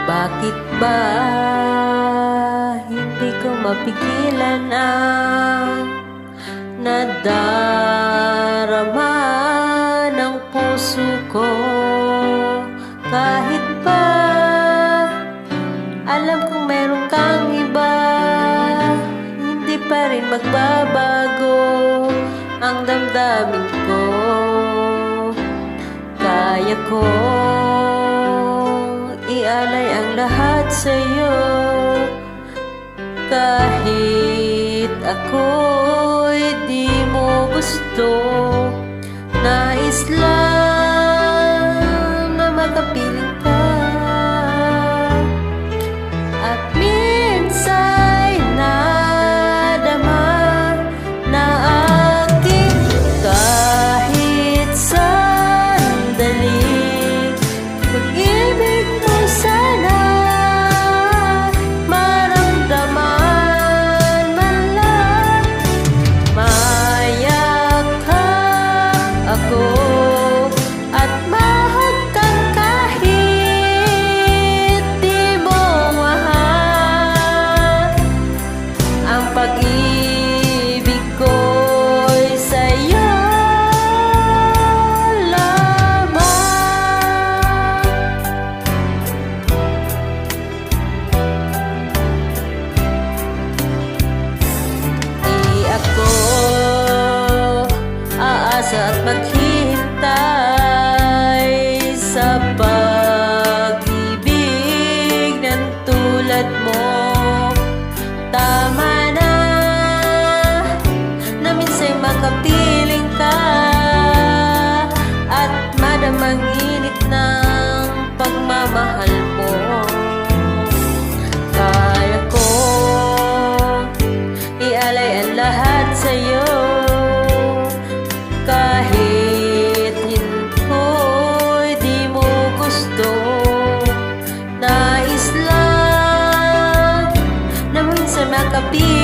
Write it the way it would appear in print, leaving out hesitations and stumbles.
Bakit ba hindi ko mapigilan ang nadarama ng puso ko? Kahit ba alam kong meron kang iba, hindi pa rin magbabago ang damdamin ko. Kaya kong ialay ang lahat sa'yo, kahit ako'y di mo gusto. Nais lang na makapiling ka, at minsa'y nadama na aking kahit sandali. Pag-ibig mo sana maramdaman man lang, mayakap ako at mahagkan kahit di mo mahal. Ang pag-ibig ko'y sa'yo lamang. Di ako aasa at maghihintay sa pag-ibig ng tulad mo. Tama na minsa'y makapiling ka at madamang init ng pagmamahal mo. Kaya ko ialay ang lahat sa'yo, kahit hinto'y di mo gusto. Nais lang na minsa'y makapiling